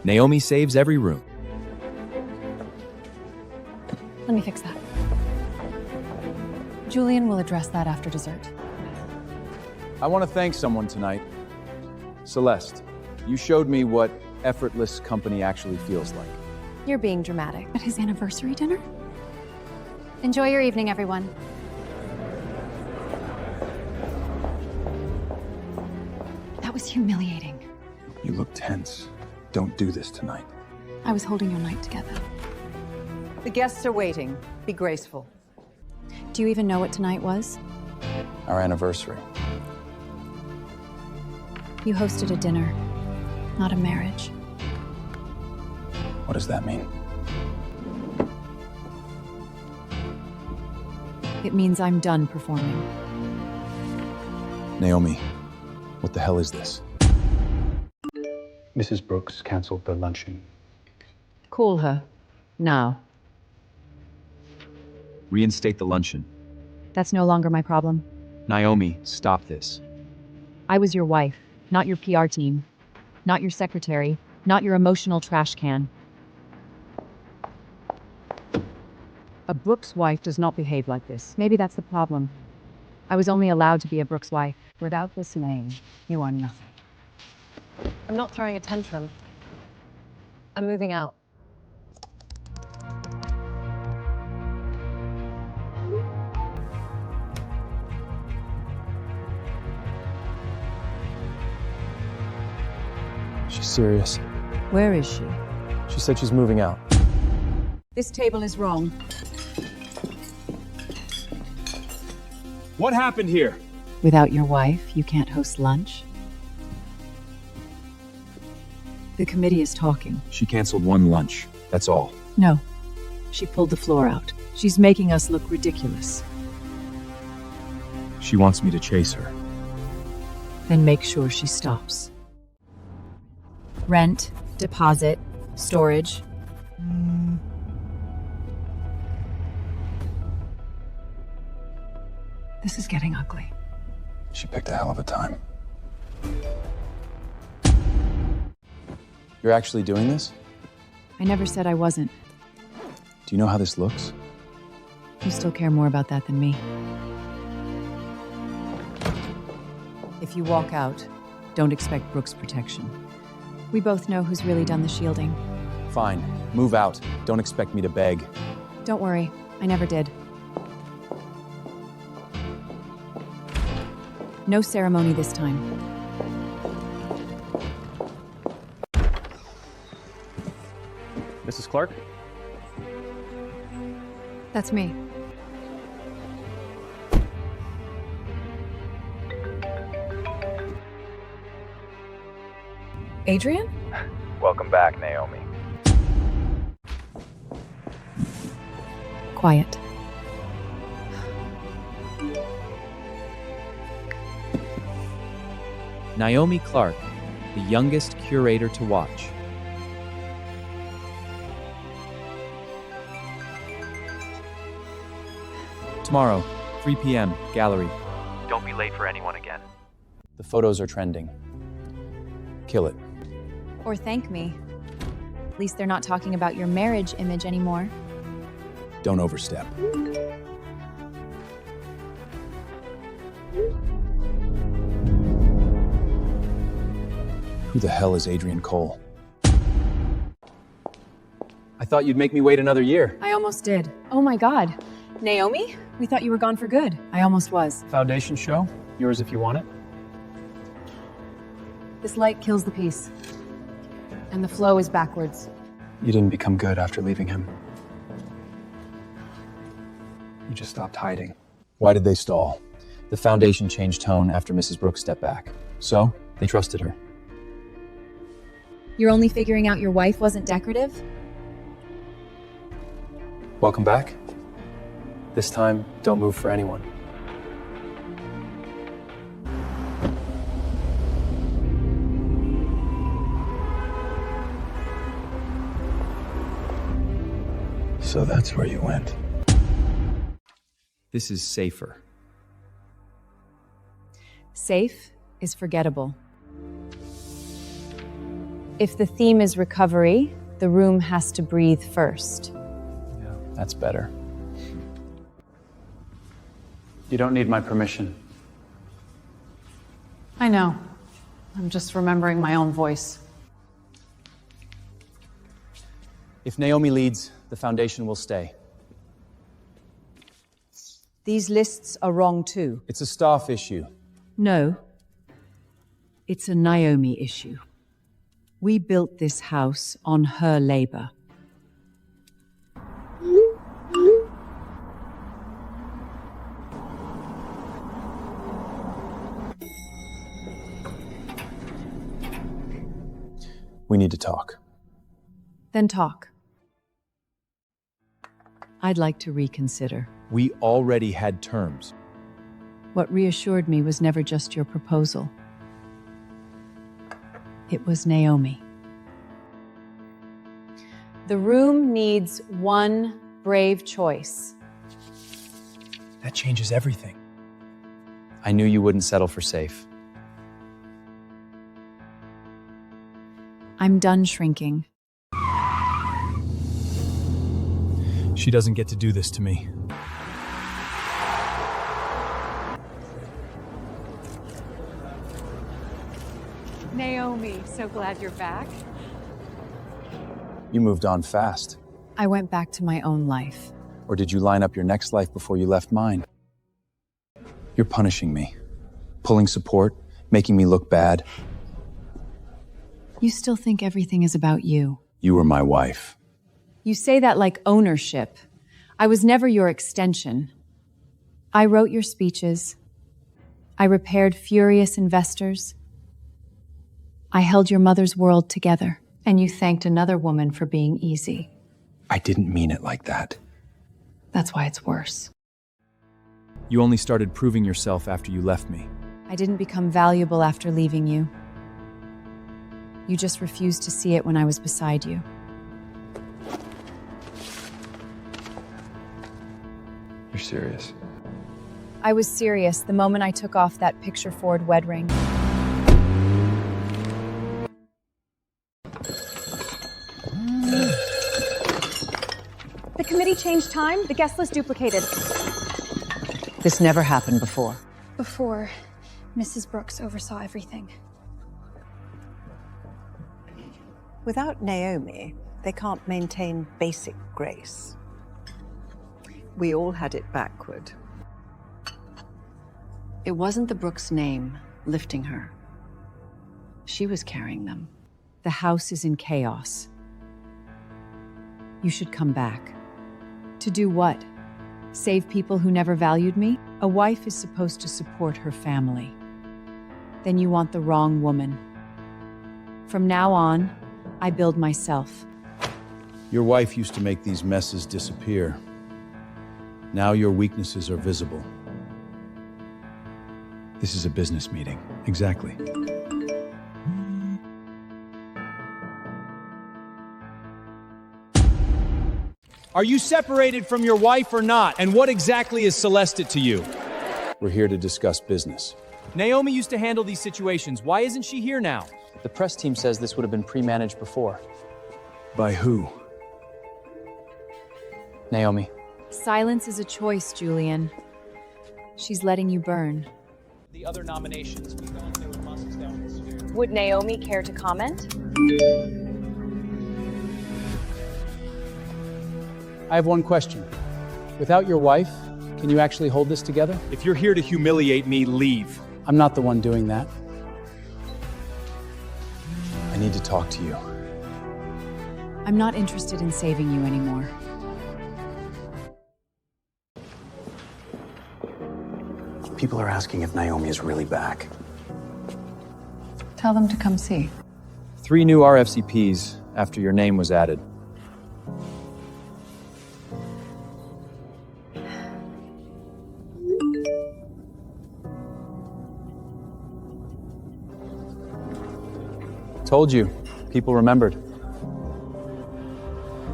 Naomi saves every room. Let me fix that. Julian will address that after dessert. I want to thank someone tonight. Celeste, you showed me what effortless company actually feels like. You're being dramatic. At his anniversary dinner? Enjoy your evening, everyone. That was humiliating. You look tense. Don't do this tonight. I was holding your night together. The guests are waiting. Be graceful. Do you even know what tonight was? Our anniversary. You hosted a dinner, not a marriage. What does that mean? It means I'm done performing. Naomi, what the hell is this? Mrs. Brooks canceled the luncheon. Call her. Now. Reinstate the luncheon. That's no longer my problem. Naomi, stop this. I was your wife, not your PR team, not your secretary, not your emotional trash can. A Brooks wife does not behave like this. Maybe that's the problem. I was only allowed to be a Brooks wife. Without this name, you are nothing. I'm not throwing a tantrum. I'm moving out. She's serious. Where is she? She said she's moving out. This table is wrong. What happened here? Without your wife, you can't host lunch? The committee is talking. She canceled one lunch. That's all. No. She pulled the floor out. She's making us look ridiculous. She wants me to chase her. Then make sure she stops. Rent, deposit, storage. This is getting ugly. She picked a hell of a time. You're actually doing this? I never said I wasn't. Do you know how this looks? You still care more about that than me. If you walk out, don't expect Brooks' protection. We both know who's really done the shielding. Fine. Move out. Don't expect me to beg. Don't worry, I never did. No ceremony this time. Mrs. Clark? That's me. Adrian? Welcome back, Naomi. Quiet. Naomi Clark, the youngest curator to watch. Tomorrow, 3 p.m., gallery. Don't be late for anyone again. The photos are trending. Kill it. Or thank me. At least they're not talking about your marriage image anymore. Don't overstep. Who the hell is Adrian Cole? I thought you'd make me wait another year. I almost did. Oh my God. Naomi? We thought you were gone for good. I almost was. Foundation show? Yours if you want it. This light kills the piece. And the flow is backwards. You didn't become good after leaving him. You just stopped hiding. Why did they stall? The foundation changed tone after Mrs. Brooks stepped back. So, they trusted her. You're only figuring out your wife wasn't decorative? Welcome back. This time, don't move for anyone. So that's where you went. This is safer. Safe is forgettable. If the theme is recovery, the room has to breathe first. Yeah, that's better. You don't need my permission. I know. I'm just remembering my own voice. If Naomi leads, the foundation will stay. These lists are wrong too. It's a staff issue. No. It's a Naomi issue. We built this house on her labor. We need to talk. Then talk. I'd like to reconsider. We already had terms. What reassured me was never just your proposal. It was Naomi. The room needs one brave choice. That changes everything. I knew you wouldn't settle for safe. I'm done shrinking. She doesn't get to do this to me. Naomi, so glad you're back. You moved on fast. I went back to my own life. Or did you line up your next life before you left mine? You're punishing me. Pulling support, making me look bad. You still think everything is about you. You were my wife. You say that like ownership. I was never your extension. I wrote your speeches. I repaired furious investors. I held your mother's world together, and you thanked another woman for being easy. I didn't mean it like that. That's why it's worse. You only started proving yourself after you left me. I didn't become valuable after leaving you. You just refused to see it when I was beside you. You're serious? I was serious the moment I took off that picture Ford wed ring. The committee changed time. The guest list duplicated. This never happened before. Before, Mrs. Brooks oversaw everything. Without Naomi, they can't maintain basic grace. We all had it backward. It wasn't the Brooks name lifting her. She was carrying them. The house is in chaos. You should come back. To do what? Save people who never valued me? A wife is supposed to support her family. Then you want the wrong woman. From now on, I build myself. Your wife used to make these messes disappear. Now your weaknesses are visible. This is a business meeting. Exactly. Are you separated from your wife or not? And what exactly is Celeste to you? We're here to discuss business. Naomi used to handle these situations. Why isn't she here now? The press team says this would have been pre-managed before. By who? Naomi. Silence is a choice, Julian. She's letting you burn. The other nominations, we felt there were buses down this year. Would Naomi care to comment? I have one question. Without your wife, can you actually hold this together? If you're here to humiliate me, leave. I'm not the one doing that. I need to talk to you. I'm not interested in saving you anymore. People are asking if Naomi is really back. Tell them to come see. 3 new RFCPs after your name was added. Told you, people remembered.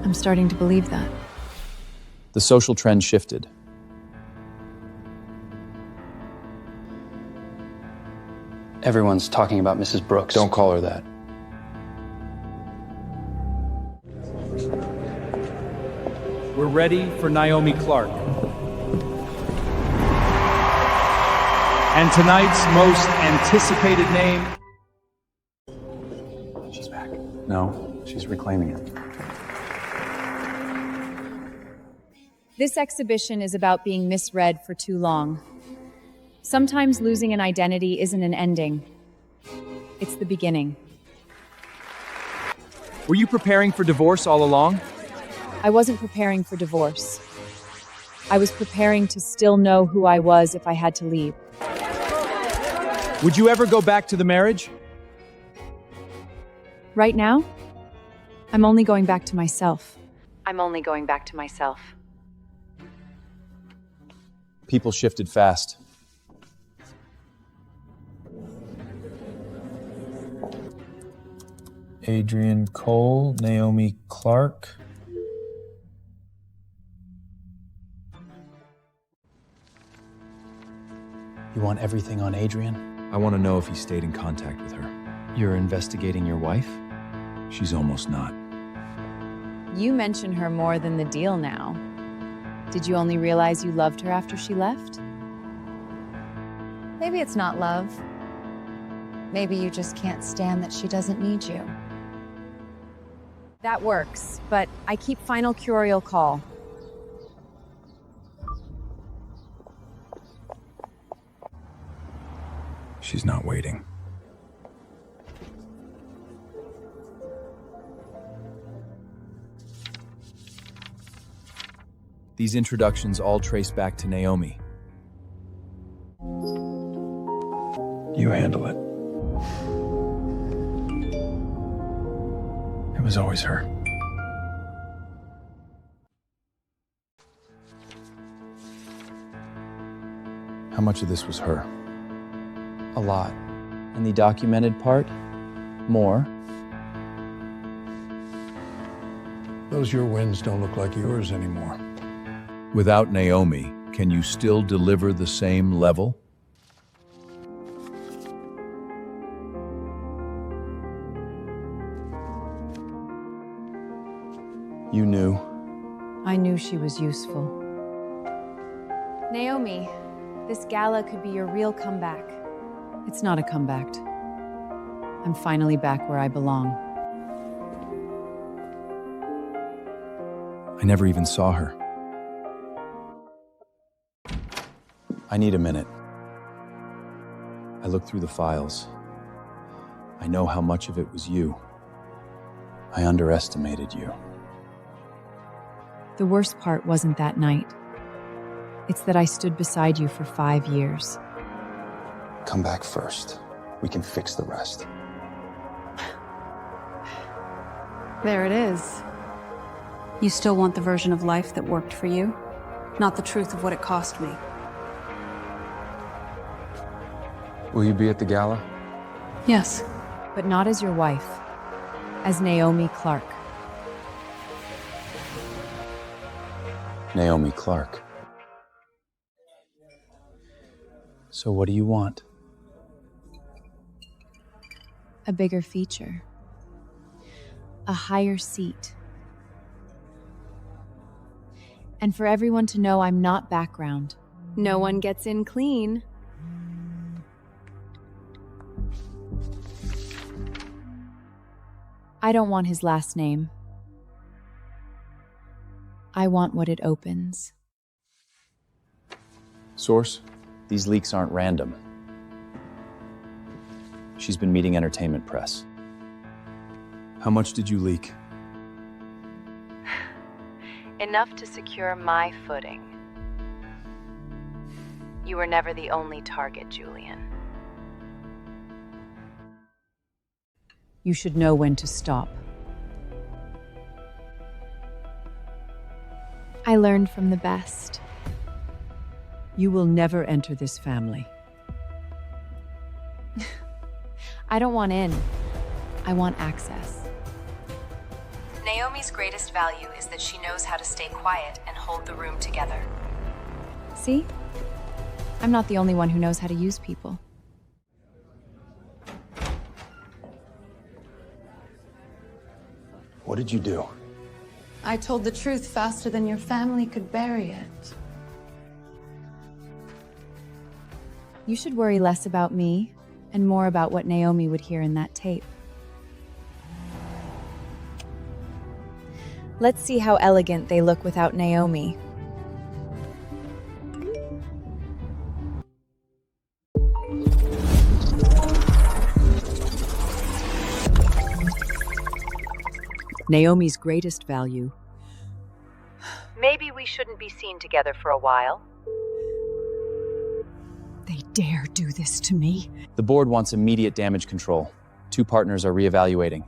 I'm starting to believe that. The social trend shifted. Everyone's talking about Mrs. Brooks. Don't call her that. we're ready for Naomi Clark. And tonight's most anticipated name... She's back. No, she's reclaiming it. This exhibition is about being misread for too long. Sometimes losing an identity isn't an ending. It's the beginning. Were you preparing for divorce all along? I wasn't preparing for divorce. I was preparing to still know who I was if I had to leave. Would you ever go back to the marriage? Right now, I'm only going back to myself. I'm only going back to myself. People shifted fast. Adrian Cole, Naomi Clark. You want everything on Adrian? I want to know if he stayed in contact with her. You're investigating your wife? She's almost not. You mention her more than the deal now. Did you only realize you loved her after she left? Maybe it's not love. Maybe you just can't stand that she doesn't need you. That works, but I keep final curial call. She's not waiting. These introductions all trace back to Naomi. You handle it. It was always her. How much of this was her? A lot. And the documented part? More. Those your wins don't look like yours anymore. Without Naomi, can you still deliver the same level? You knew. I knew she was useful. Naomi, this gala could be your real comeback. It's not a comeback. I'm finally back where I belong. I never even saw her. I need a minute. I looked through the files. I know how much of it was you. I underestimated you. The worst part wasn't that night. It's that I stood beside you for 5 years. Come back first. We can fix the rest. There it is. You still want the version of life that worked for you, not the truth of what it cost me. Will you be at the gala? Yes. But not as your wife, as Naomi Clark. Naomi Clark. So what do you want? A bigger feature. A higher seat. And for everyone to know I'm not background. No one gets in clean. I don't want his last name. I want what it opens. Source? These leaks aren't random. She's been meeting entertainment press. How much did you leak? Enough to secure my footing. You were never the only target, Julian. You should know when to stop. I learned from the best. You will never enter this family. I don't want in. I want access. Naomi's greatest value is that she knows how to stay quiet and hold the room together. See? I'm not the only one who knows how to use people. What did you do? I told the truth faster than your family could bury it. You should worry less about me and more about what Naomi would hear in that tape. Let's see how elegant they look without Naomi. Naomi's greatest value. Maybe we shouldn't be seen together for a while. They dare do this to me. The board wants immediate damage control. 2 partners are reevaluating.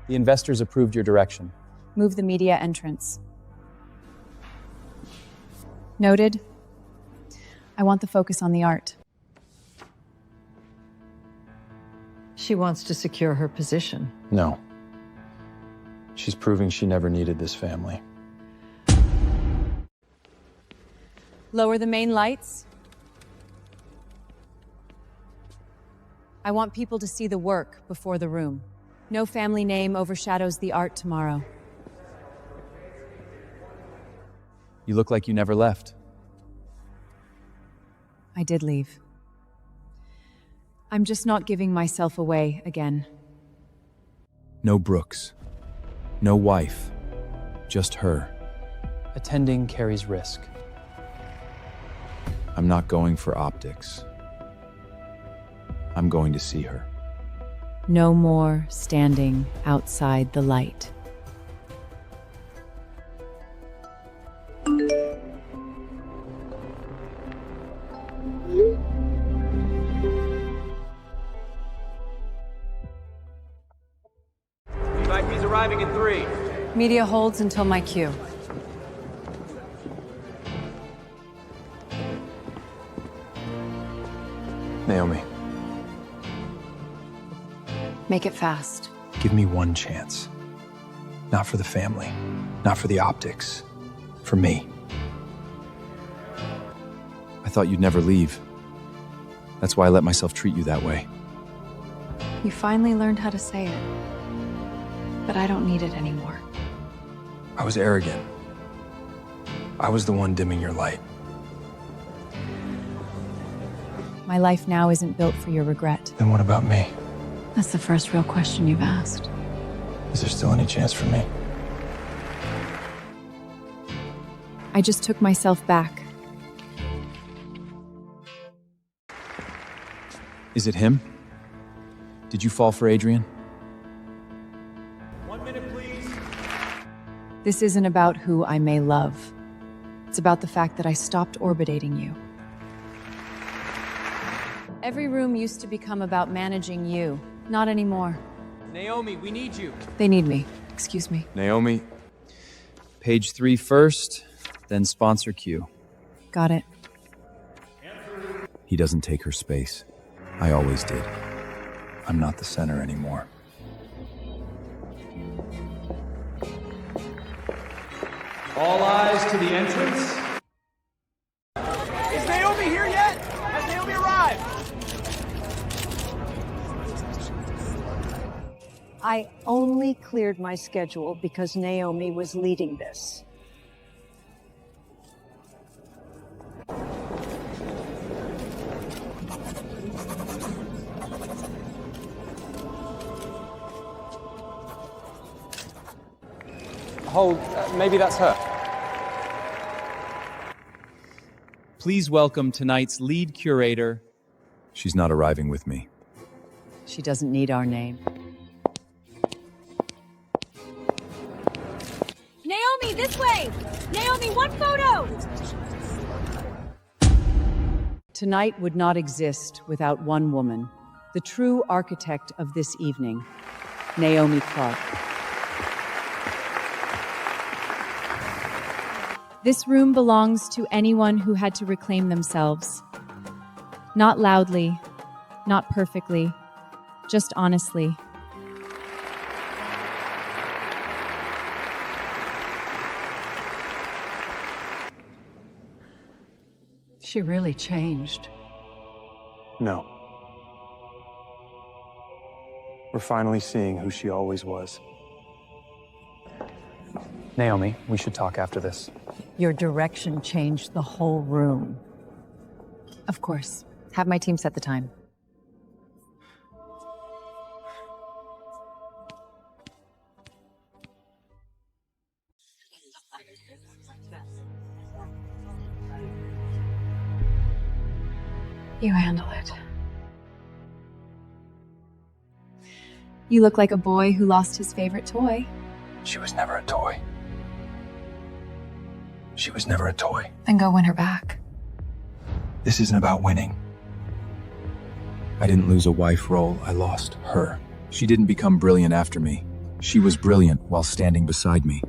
The investors approved your direction. Move the media entrance. Noted. I want the focus on the art. She wants to secure her position. No. She's proving she never needed this family. Lower the main lights. I want people to see the work before the room. No family name overshadows the art tomorrow. You look like you never left. I did leave. I'm just not giving myself away again. No Brooks. No wife. Just her. Attending carries risk. I'm not going for optics. I'm going to see her. No more standing outside the light. VIP's arriving in 3. Media holds until my cue. Naomi, Make it fast. give me one chance. Not for the family, not for the optics, for me. I thought you'd never leave. That's why I let myself treat you that way. You finally learned how to say it. But I don't need it anymore. I was arrogant. I was the one dimming your light. My life now isn't built for your regret. Then what about me? That's the first real question you've asked. Is there still any chance for me? I just took myself back. Is it him? Did you fall for Adrian? 1 minute, please. This isn't about who I may love. It's about the fact that I stopped orbiting you. Every room used to become about managing you. Not anymore. Naomi, we need you. They need me. Excuse me. Naomi, page 3 first, then sponsor Q. Got it. He doesn't take her space. I always did. I'm not the center anymore. All eyes to the entrance. Is Naomi here yet? Has Naomi arrived? I only cleared my schedule because Naomi was leading this. Hold, maybe that's her. Please welcome tonight's lead curator. She's not arriving with me. She doesn't need our name. Naomi, this way! Naomi, one photo! Tonight would not exist without one woman, the true architect of this evening, Naomi Clark. This room belongs to anyone who had to reclaim themselves. Not loudly, not perfectly, just honestly. She really changed. No. We're finally seeing who she always was. Naomi, we should talk after this. Your direction changed the whole room. Of course. Have my team set the time. You handle it. You look like a boy who lost his favorite toy. She was never a toy. She was never a toy. Then go win her back. This isn't about winning. I didn't lose a wife role, I lost her. She didn't become brilliant after me. She was brilliant while standing beside me.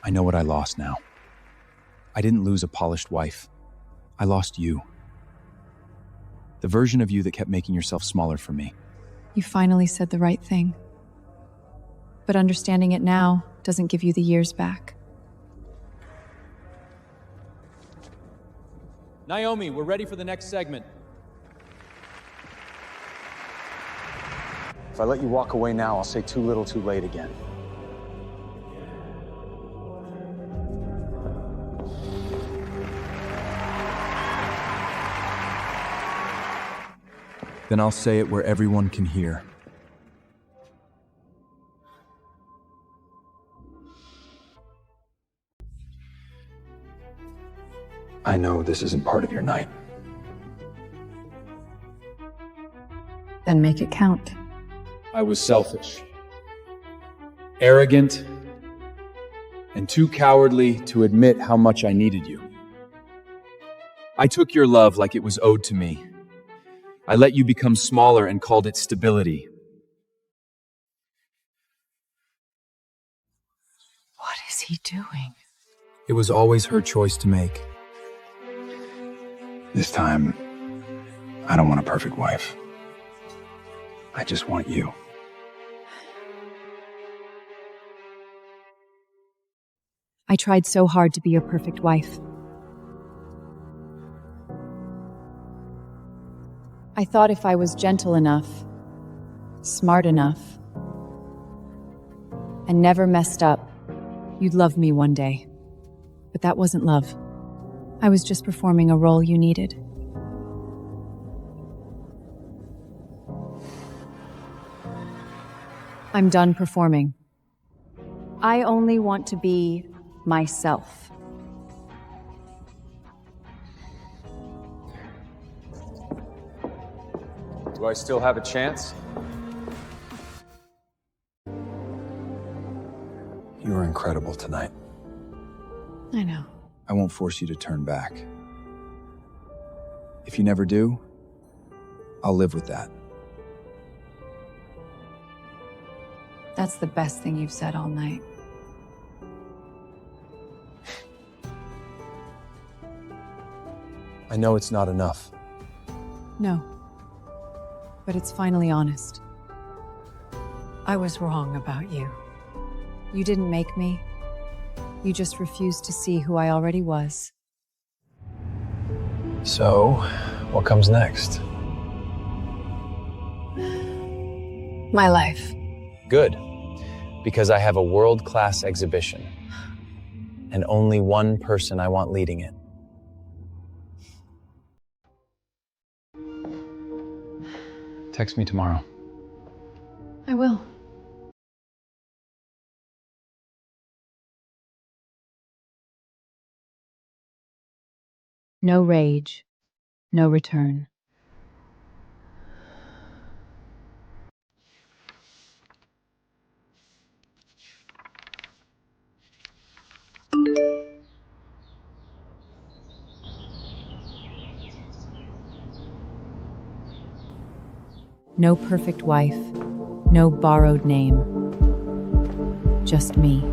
I know what I lost now. I didn't lose a polished wife. I lost you. The version of you that kept making yourself smaller for me. You finally said the right thing. But understanding it now doesn't give you the years back. Naomi, we're ready for the next segment. If I let you walk away now, I'll say too little too late again. Then I'll say it where everyone can hear. I know this isn't part of your night. Then make it count. I was selfish, arrogant, and too cowardly to admit how much I needed you. I took your love like it was owed to me. I let you become smaller and called it stability. What is he doing? It was always her choice to make. This time, I don't want a perfect wife. I just want you. I tried so hard to be your perfect wife. I thought if I was gentle enough, smart enough, and never messed up, you'd love me one day. But that wasn't love. I was just performing a role you needed. I'm done performing. I only want to be myself. Do I still have a chance? You were incredible tonight. I know. I won't force you to turn back. If you never do, I'll live with that. That's the best thing you've said all night. I know it's not enough. No. But it's finally honest. I was wrong about you. You didn't make me. You just refused to see who I already was. So, what comes next? My life. Good, because I have a world-class exhibition, and only one person I want leading it. Text me tomorrow. I will. No rage, no return. No perfect wife, no borrowed name. Just me.